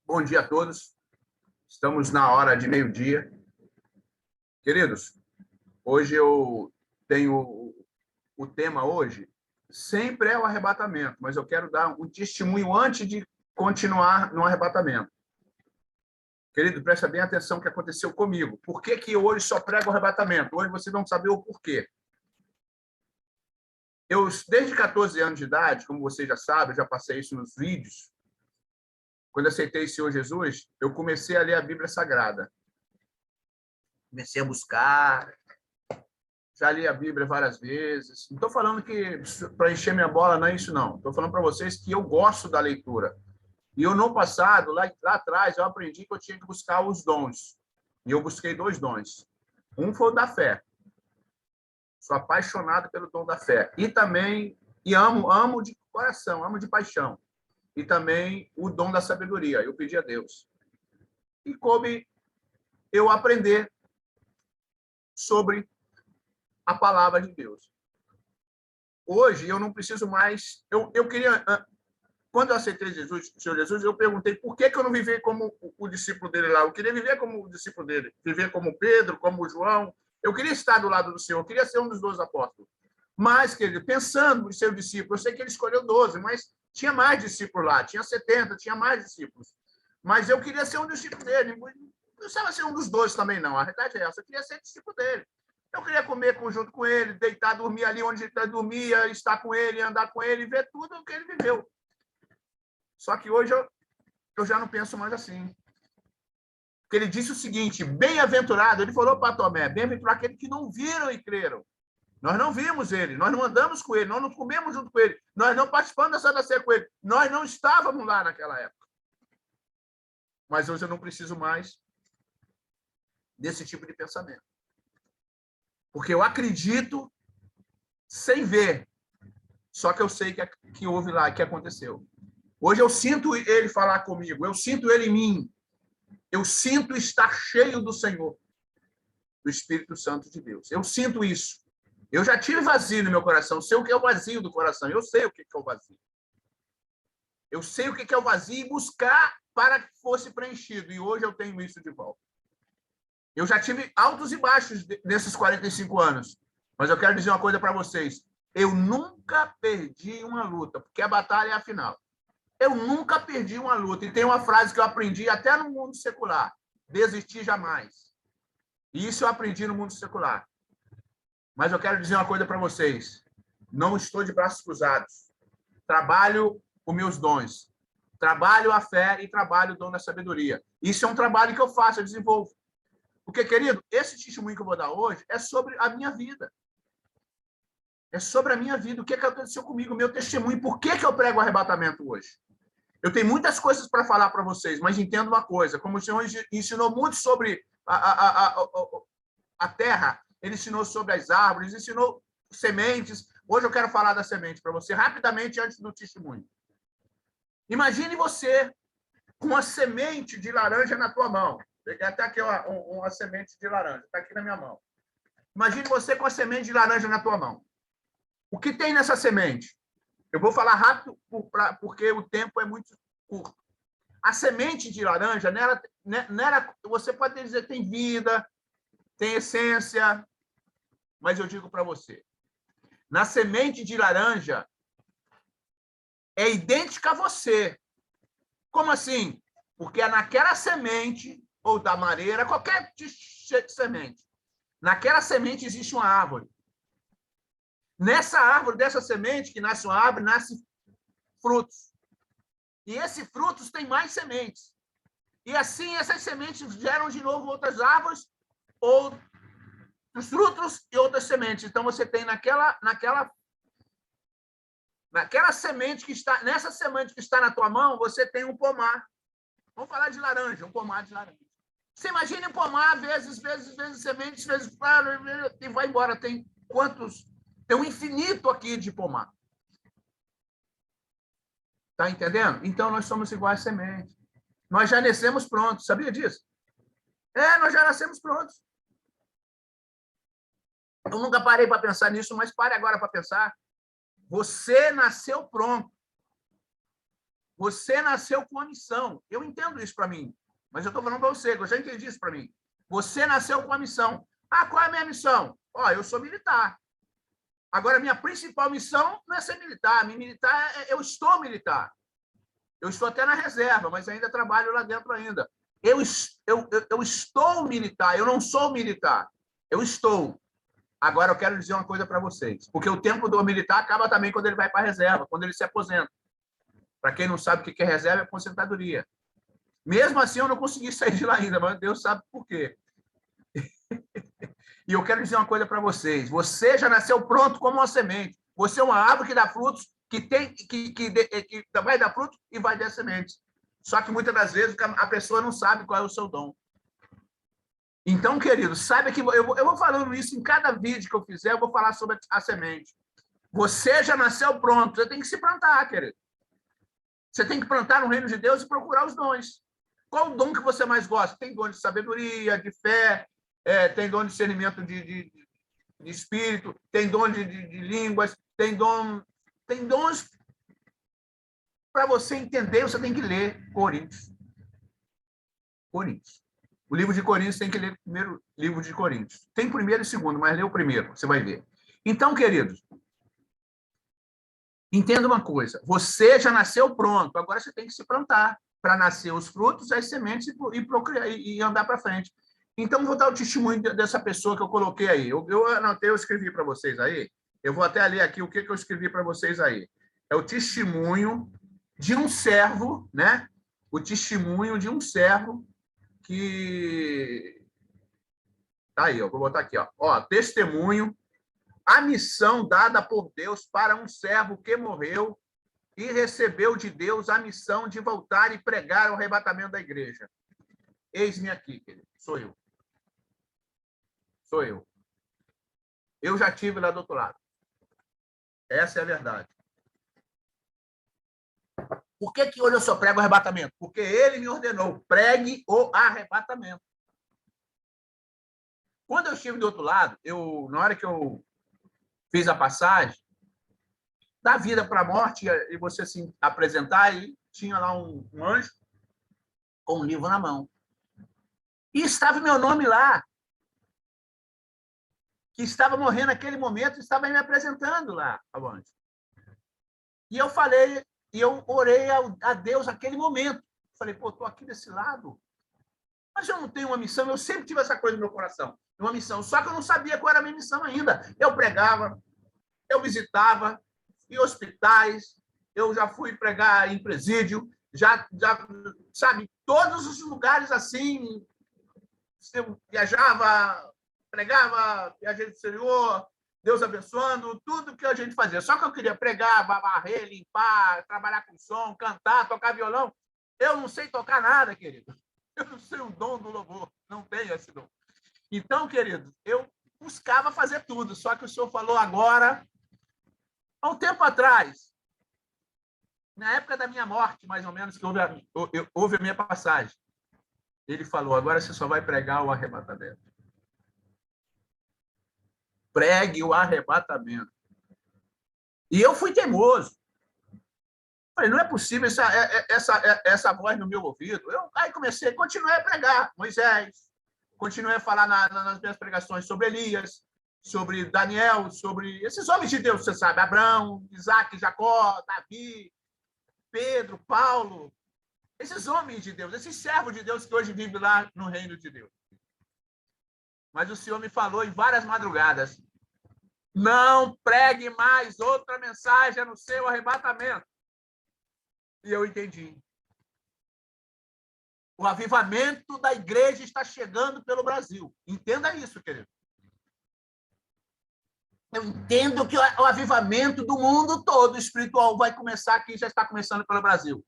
Bom dia a todos. Estamos na hora de meio-dia. Queridos, hoje eu tenho o tema hoje, sempre é o arrebatamento, mas eu quero dar um testemunho antes de continuar no arrebatamento. Querido, presta bem atenção no que aconteceu comigo. Por que que hoje só prego o arrebatamento? Hoje vocês vão saber o porquê. Eu, desde 14 anos de idade, como vocês já sabem, eu já passei isso nos vídeos, quando aceitei o Senhor Jesus, eu comecei a ler a Bíblia Sagrada. Comecei a buscar, já li a Bíblia várias vezes. Não estou falando que para encher minha bola não é isso, não. Estou falando para vocês que eu gosto da leitura. E eu, no passado, lá atrás, eu aprendi que eu tinha que buscar os dons. E eu busquei 2 dons. Um foi o da fé. Sou apaixonado pelo dom da fé. E também, amo de coração, amo de paixão. E também o dom da sabedoria. Eu pedi a Deus. E coube eu aprender sobre a palavra de Deus. Hoje, eu não preciso mais... Eu queria... Quando eu aceitei Jesus, o Senhor Jesus, eu perguntei por que eu não vivi como o discípulo dele lá. Eu queria viver como o discípulo dele. Viver como Pedro, como João. Eu queria estar do lado do Senhor. Eu queria ser um dos 12 apóstolos. Mas, querido, pensando em ser o discípulo, eu sei que ele escolheu 12, mas tinha mais discípulos lá. Tinha 70, tinha mais discípulos. Mas eu queria ser um discípulo dele. Não precisava ser um dos 12 também, não. A verdade é essa. Eu queria ser discípulo dele. Eu queria comer junto com ele, deitar, dormir ali onde ele dormia, estar com ele, andar com ele, ver tudo o que ele viveu. Só que hoje eu já não penso mais assim. Porque ele disse o seguinte, bem-aventurado, ele falou para Tomé, bem-aventurado aquele que não viram e creram. Nós não vimos ele, nós não andamos com ele, nós não comemos junto com ele, nós não participamos da Santa Ceia com ele, nós não estávamos lá naquela época. Mas hoje eu não preciso mais desse tipo de pensamento. Porque eu acredito sem ver, só que eu sei que houve lá, que aconteceu. Hoje eu sinto ele falar comigo, eu sinto ele em mim, eu sinto estar cheio do Senhor, do Espírito Santo de Deus. Eu sinto isso. Eu já tive vazio no meu coração, sei o que é o vazio do coração, eu sei o que é o vazio. Eu sei o que é o vazio e buscar para que fosse preenchido, e hoje eu tenho isso de volta. Eu já tive altos e baixos nesses 45 anos, mas eu quero dizer uma coisa para vocês, eu nunca perdi uma luta, porque a batalha é a final. Eu nunca perdi uma luta. E tem uma frase que eu aprendi até no mundo secular. Desistir jamais. E isso eu aprendi no mundo secular. Mas eu quero dizer uma coisa para vocês. Não estou de braços cruzados. Trabalho os meus dons. Trabalho a fé e trabalho o dom da sabedoria. Isso é um trabalho que eu faço, eu desenvolvo. Porque, querido, esse testemunho que eu vou dar hoje é sobre a minha vida. É sobre a minha vida. O que aconteceu comigo, o meu testemunho. Por que eu prego o arrebatamento hoje? Eu tenho muitas coisas para falar para vocês, mas entendo uma coisa, como o Senhor ensinou muito sobre a terra, ele ensinou sobre as árvores, ensinou sementes. Hoje eu quero falar da semente para você, rapidamente, antes do testemunho. Imagine você com uma semente de laranja na tua mão. Peguei até aqui uma semente de laranja, está aqui na minha mão. Imagine você com a semente de laranja na tua mão. O que tem nessa semente? Eu vou falar rápido porque o tempo é muito curto. A semente de laranja, nela você pode dizer que tem vida, tem essência, mas eu digo para você, na semente de laranja é idêntica a você. Como assim? Porque é naquela semente, ou da mareira, qualquer semente, naquela semente existe uma árvore. Nessa árvore, dessa semente que nasce uma árvore, nasce frutos. E esses frutos têm mais sementes. E assim, essas sementes geram de novo outras árvores, outros frutos e outras sementes. Então, você tem naquela semente que está, nessa semente que está na tua mão, você tem um pomar. Vamos falar de laranja, um pomar de laranja. Você imagina um pomar, vezes sementes, vezes e vai embora. Tem quantos? Tem um infinito aqui de pomar. Está entendendo? Então, nós somos iguais a semente. Nós já nascemos prontos. Sabia disso? Nós já nascemos prontos. Eu nunca parei para pensar nisso, mas pare agora para pensar. Você nasceu pronto. Você nasceu com uma missão. Eu entendo isso para mim, mas eu estou falando para você, que eu já entendi isso para mim. Você nasceu com uma missão. Ah, qual é a minha missão? Ó, eu sou militar. Agora, minha principal missão não é ser militar. Minha militar, eu estou militar. Eu estou até na reserva, mas ainda trabalho lá dentro ainda. Eu estou militar, eu não sou militar. Eu estou. Agora, eu quero dizer uma coisa para vocês, porque o tempo do militar acaba também quando ele vai para a reserva, quando ele se aposenta. Para quem não sabe o que é reserva, é aposentadoria. Mesmo assim, eu não consegui sair de lá ainda, mas Deus sabe por quê. E eu quero dizer uma coisa para vocês. Você já nasceu pronto como uma semente. Você é uma árvore que dá frutos, que vai dar frutos e vai dar sementes. Só que muitas das vezes a pessoa não sabe qual é o seu dom. Então, querido, saiba que eu vou falando isso em cada vídeo que eu fizer, eu vou falar sobre a semente. Você já nasceu pronto, você tem que se plantar, querido. Você tem que plantar no reino de Deus e procurar os dons. Qual o dom que você mais gosta? Tem dom de sabedoria, de fé, tem dom de discernimento de espírito, tem dom de línguas, tem dons. Para você entender, você tem que ler Coríntios. O livro de Coríntios tem que ler o primeiro livro de Coríntios. Tem primeiro e segundo, mas lê o primeiro, você vai ver. Então, queridos, entenda uma coisa. Você já nasceu pronto, agora você tem que se plantar para nascer os frutos, as sementes e procriar e andar para frente. Então, vou dar o testemunho dessa pessoa que eu coloquei aí. Eu anotei, eu escrevi para vocês aí. Eu vou até ler aqui o que eu escrevi para vocês aí. É o testemunho de um servo, né? O testemunho de um servo que... Tá aí, eu vou botar aqui, ó. Testemunho, a missão dada por Deus para um servo que morreu e recebeu de Deus a missão de voltar e pregar o arrebatamento da igreja. Eis-me aqui, querido. Sou eu. Eu já estive lá do outro lado. Essa é a verdade. Por que hoje eu só prego o arrebatamento? Porque ele me ordenou, pregue o arrebatamento. Quando eu estive do outro lado, na hora que eu fiz a passagem, da vida para a morte, e você se apresentar, e tinha lá um anjo com um livro na mão. E estava meu nome lá, que estava morrendo naquele momento, estava me apresentando lá ao anjo. E eu falei, e eu orei a Deus naquele momento. Falei, pô, estou aqui desse lado, mas eu não tenho uma missão. Eu sempre tive essa coisa no meu coração, uma missão. Só que eu não sabia qual era a minha missão ainda. Eu pregava, eu visitava em hospitais, eu já fui pregar em presídio, já sabe, todos os lugares assim, eu viajava, pregava, viajei do exterior, Deus abençoando, tudo que a gente fazia. Só que eu queria pregar, varrer, limpar, trabalhar com som, cantar, tocar violão. Eu não sei tocar nada, querido. Eu não sei o dom do louvor, não tenho esse dom. Então, querido, eu buscava fazer tudo, só que o senhor falou agora, há um tempo atrás, na época da minha morte, mais ou menos, que houve a minha passagem, ele falou, agora você só vai pregar o arrebatamento. Pregue o arrebatamento. E eu fui teimoso. Falei, não é possível essa voz no meu ouvido. Aí continuei a pregar Moisés, continuei a falar nas minhas pregações sobre Elias, sobre Daniel, sobre esses homens de Deus, você sabe, Abraão, Isaac, Jacó, Davi, Pedro, Paulo, esses homens de Deus, esses servos de Deus que hoje vivem lá no reino de Deus. Mas o Senhor me falou em várias madrugadas, não pregue mais outra mensagem no seu arrebatamento. E eu entendi. O avivamento da igreja está chegando pelo Brasil. Entenda isso, querido. Eu entendo que o avivamento do mundo todo espiritual vai começar aqui, já está começando pelo Brasil.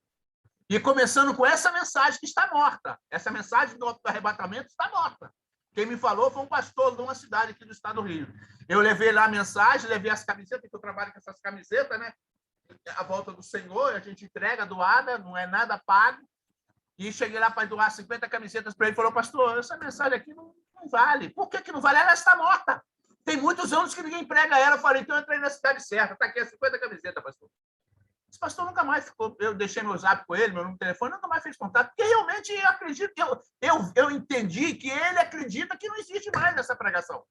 E começando com essa mensagem que está morta. Essa mensagem do arrebatamento está morta. Quem me falou foi um pastor de uma cidade aqui do estado do Rio. Eu levei lá a mensagem, levei as camisetas, que eu trabalho com essas camisetas, né? A volta do Senhor, a gente entrega doada, não é nada pago. E cheguei lá para doar 50 camisetas para ele e falou, pastor, essa mensagem aqui não vale. Por que não vale? Ela está morta. Tem muitos anos que ninguém prega ela. Eu falei, então eu entrei na cidade certa. Está aqui as 50 camisetas, pastor. Esse pastor nunca mais ficou, eu deixei meu zap com ele, meu número de telefone, nunca mais fez contato, porque realmente eu acredito que eu entendi que ele acredita que não existe mais essa pregação.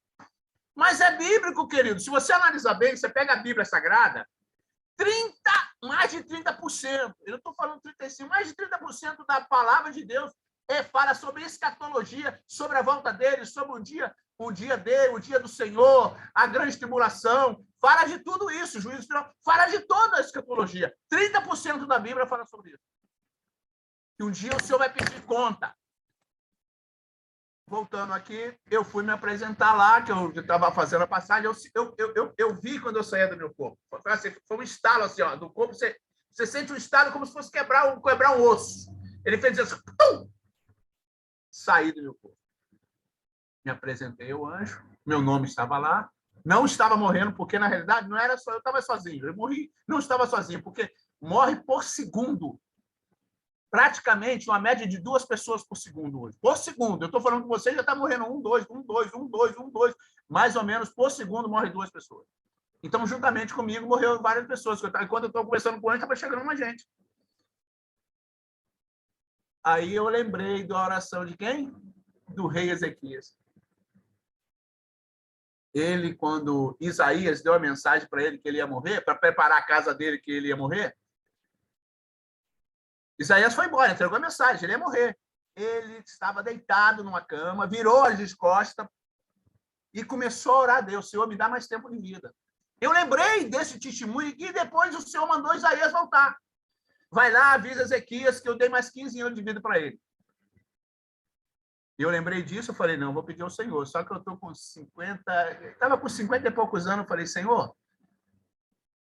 Mas é bíblico, querido. Se você analisar bem, você pega a Bíblia Sagrada, mais de 30%, eu não estou falando 35%, mais de 30% da palavra de Deus fala sobre escatologia, sobre a volta dele, sobre o dia dele, o dia do Senhor, a grande tribulação, fala de tudo isso, juízo final, fala de toda a escatologia. 30% da Bíblia fala sobre isso. E um dia o Senhor vai pedir conta. Voltando aqui, eu fui me apresentar lá, que eu estava fazendo a passagem, eu vi quando eu saía do meu corpo. Foi um estalo assim, ó, do corpo, você sente um estalo como se fosse quebrar um osso. Ele fez assim, pum! Saí do meu corpo. Me apresentei ao anjo, meu nome estava lá, não estava morrendo, porque na realidade não era só eu estava sozinho, eu morri, não estava sozinho, porque morre por segundo. Praticamente uma média de 2 pessoas por segundo hoje. Por segundo. Eu estou falando com você, já está morrendo 1, 2, 1, 2, 1, 2, 1, 2. Mais ou menos por segundo morre 2 pessoas. Então, juntamente comigo, morreu várias pessoas. Enquanto eu estou conversando com ele, estava chegando uma gente. Aí eu lembrei da oração de quem? Do rei Ezequias. Ele, quando Isaías deu a mensagem para ele que ele ia morrer, para preparar a casa dele que ele ia morrer, Isaías foi embora, entregou a mensagem, ele ia morrer. Ele estava deitado numa cama, virou as costas e começou a orar a Deus: Senhor, me dá mais tempo de vida. Eu lembrei desse testemunho e depois o Senhor mandou Isaías voltar. Vai lá, avisa Ezequias que eu dei mais 15 anos de vida para ele. E eu lembrei disso, eu falei, não, vou pedir ao Senhor. Só que eu estou com 50, estava com 50 e poucos anos, eu falei, Senhor,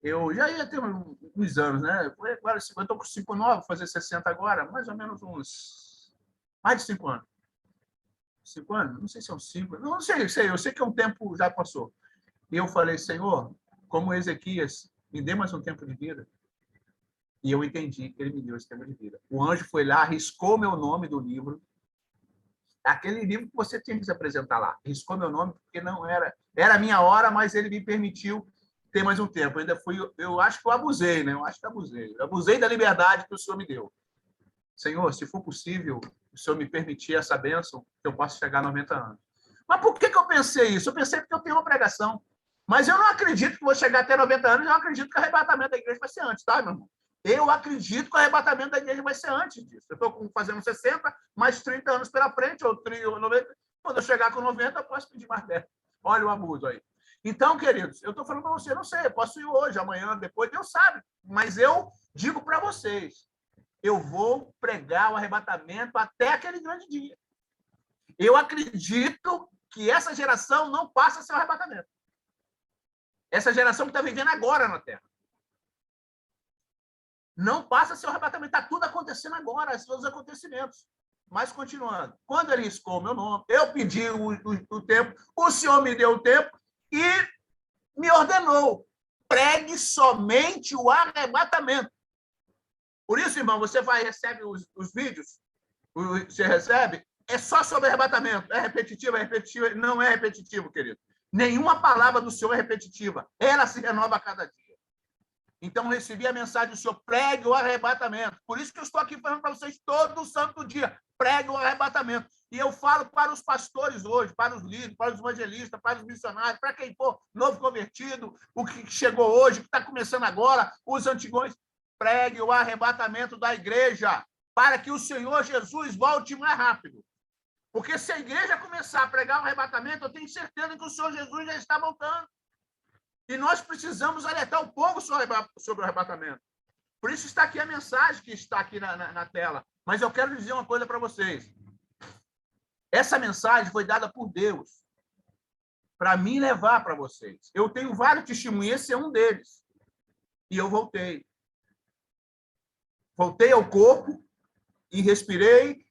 eu já ia ter uns anos, né? Agora, eu estou com 59, vou fazer 60 agora, mais ou menos mais de 5 anos. 5 anos? Não sei se são 5. Não sei, eu sei que um tempo já passou. E eu falei, Senhor, como Ezequias, me dê mais um tempo de vida. E eu entendi que ele me deu esse tempo de vida. O anjo foi lá, riscou meu nome do livro. Aquele livro que você tinha que se apresentar lá. Riscou meu nome porque não era a minha hora, mas ele me permitiu ter mais um tempo. Ainda fui, eu acho que eu abusei, né? Eu acho que abusei. Eu abusei da liberdade que o Senhor me deu. Senhor, se for possível, o Senhor me permitir essa bênção, que eu possa chegar a 90 anos. Mas por que eu pensei isso? Eu pensei porque eu tenho uma pregação. Mas eu não acredito que vou chegar até 90 anos, eu acredito que o arrebatamento da igreja vai ser antes, tá, meu irmão? Eu acredito que o arrebatamento da igreja vai ser antes disso. Eu estou fazendo 60, mais 30 anos pela frente, ou 30, ou 90. Quando eu chegar com 90, eu posso pedir mais 10. Olha o abuso aí. Então, queridos, eu estou falando para você, não sei, eu posso ir hoje, amanhã, depois, Deus sabe. Mas eu digo para vocês, eu vou pregar o arrebatamento até aquele grande dia. Eu acredito que essa geração não passa seu arrebatamento. Essa geração que está vivendo agora na Terra. Não passa seu arrebatamento. Está tudo acontecendo agora, esses os acontecimentos. Mas, continuando. Quando ele riscou o meu nome, eu pedi o tempo, o Senhor me deu o tempo e me ordenou: pregue somente o arrebatamento. Por isso, irmão, você recebe os vídeos, você recebe, é só sobre arrebatamento. É repetitivo? Não é repetitivo, querido. Nenhuma palavra do Senhor é repetitiva. Ela se renova a cada dia. Então, recebi a mensagem do Senhor: pregue o arrebatamento. Por isso que eu estou aqui falando para vocês todo santo dia: pregue o arrebatamento. E eu falo para os pastores hoje, para os líderes, para os evangelistas, para os missionários, para quem for novo convertido, o que chegou hoje, o que está começando agora, os antigões: pregue o arrebatamento da igreja, para que o Senhor Jesus volte mais rápido. Porque se a igreja começar a pregar o arrebatamento, eu tenho certeza que o Senhor Jesus já está voltando. E nós precisamos alertar o povo sobre o arrebatamento. Por isso está aqui a mensagem que está aqui na tela. Mas eu quero dizer uma coisa para vocês. Essa mensagem foi dada por Deus para mim levar para vocês. Eu tenho vários testemunhos, esse é um deles. E eu voltei. Voltei ao corpo e respirei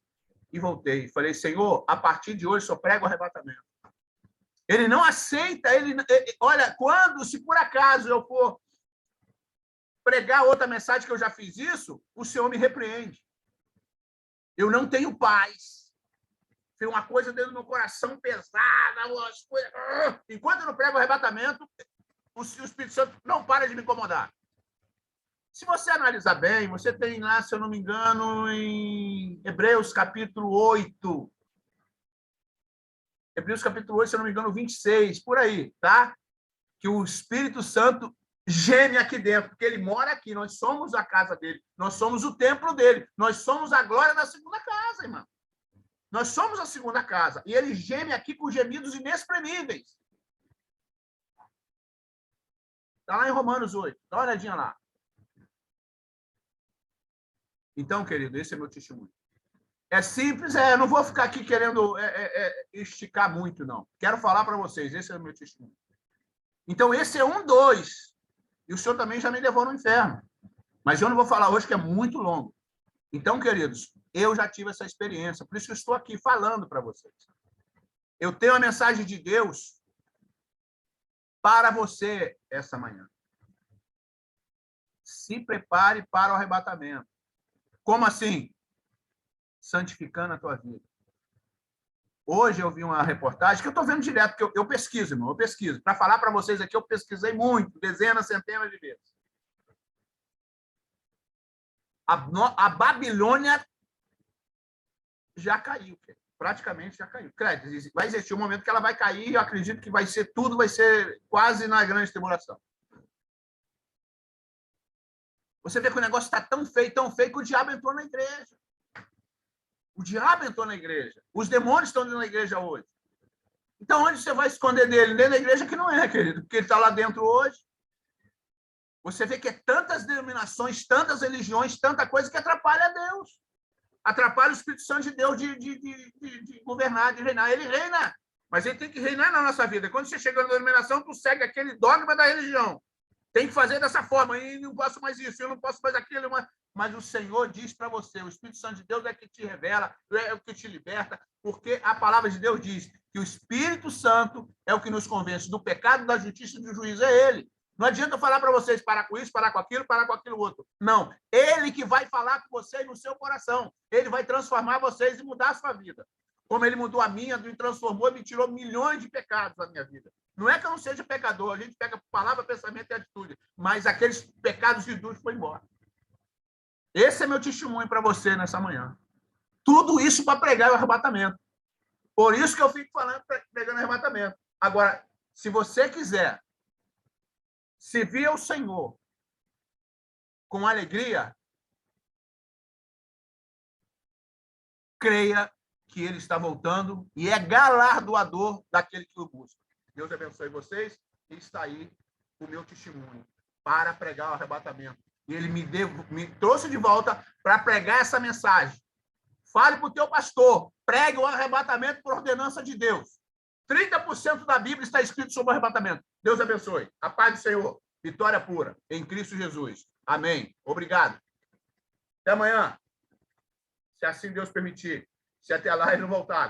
e voltei. Falei: Senhor, a partir de hoje só prego o arrebatamento. Ele não aceita, olha, se por acaso eu for pregar outra mensagem que eu já fiz isso, o Senhor me repreende. Eu não tenho paz. Tem uma coisa dentro do meu coração pesada, umas coisas. Enquanto eu não prego o arrebatamento, o Espírito Santo não para de me incomodar. Se você analisar bem, você tem lá, se eu não me engano, em Hebreus capítulo 8. Hebreus capítulo 8, se eu não me engano, 26, por aí, tá? Que o Espírito Santo geme aqui dentro, porque ele mora aqui, nós somos a casa dele, nós somos o templo dele, nós somos a glória da segunda casa, irmão. Nós somos a segunda casa, e ele geme aqui com gemidos inexprimíveis. Está lá em Romanos 8, dá uma olhadinha lá. Então, querido, esse é meu testemunho. É simples, não vou ficar aqui querendo esticar muito, não. Quero falar para vocês, esse é o meu testemunho. Então, esse é um dos. E o senhor também já me levou no inferno. Mas eu não vou falar hoje, que é muito longo. Então, queridos, eu já tive essa experiência. Por isso que eu estou aqui falando para vocês. Eu tenho a mensagem de Deus para você essa manhã. Se prepare para o arrebatamento. Como assim? Santificando a tua vida. Hoje eu vi uma reportagem que eu estou vendo direto, porque eu pesquiso, irmão, eu pesquiso. Para falar para vocês aqui, eu pesquisei muito, dezenas, centenas de vezes. A Babilônia já caiu, praticamente já caiu. Vai existir um momento que ela vai cair, eu acredito que vai ser tudo, vai ser quase na grande tribulação. Você vê que o negócio está tão feio, que o diabo entrou na igreja. O diabo entrou na igreja. Os demônios estão dentro da igreja hoje. Então, onde você vai esconder dele? Dentro da igreja que não é, querido, porque ele está lá dentro hoje. Você vê que é tantas denominações, tantas religiões, tanta coisa que atrapalha a Deus. Atrapalha o Espírito Santo de Deus de governar, de reinar. Ele reina, mas ele tem que reinar na nossa vida. Quando você chega na denominação, tu segue aquele dogma da religião. Tem que fazer dessa forma, e não posso mais isso, eu não posso mais aquilo. Mas o Senhor diz para você, o Espírito Santo de Deus é que te revela, é o que te liberta, porque a palavra de Deus diz que o Espírito Santo é o que nos convence do pecado, da justiça e do juízo, é ele. Não adianta eu falar para vocês parar com isso, parar com aquilo outro. Não, ele que vai falar com vocês no seu coração. Ele vai transformar vocês e mudar a sua vida. Como ele mudou a minha, me transformou, me tirou milhões de pecados da minha vida. Não é que eu não seja pecador, a gente pega palavra, pensamento e atitude, mas aqueles pecados de dúvida foi embora. Esse é meu testemunho para você nessa manhã. Tudo isso para pregar o arrebatamento. Por isso que eu fico falando, pregando arrebatamento. Agora, se você quiser servir ao Senhor com alegria, creia que ele está voltando e é galardoador daquele que o busca. Deus abençoe vocês e está aí o meu testemunho para pregar o arrebatamento. E ele me trouxe de volta para pregar essa mensagem. Fale para o teu pastor, pregue o arrebatamento por ordenança de Deus. 30% da Bíblia está escrito sobre o arrebatamento. Deus abençoe. A paz do Senhor. Vitória pura em Cristo Jesus. Amém. Obrigado. Até amanhã. Se assim Deus permitir. Se até lá ele não voltar.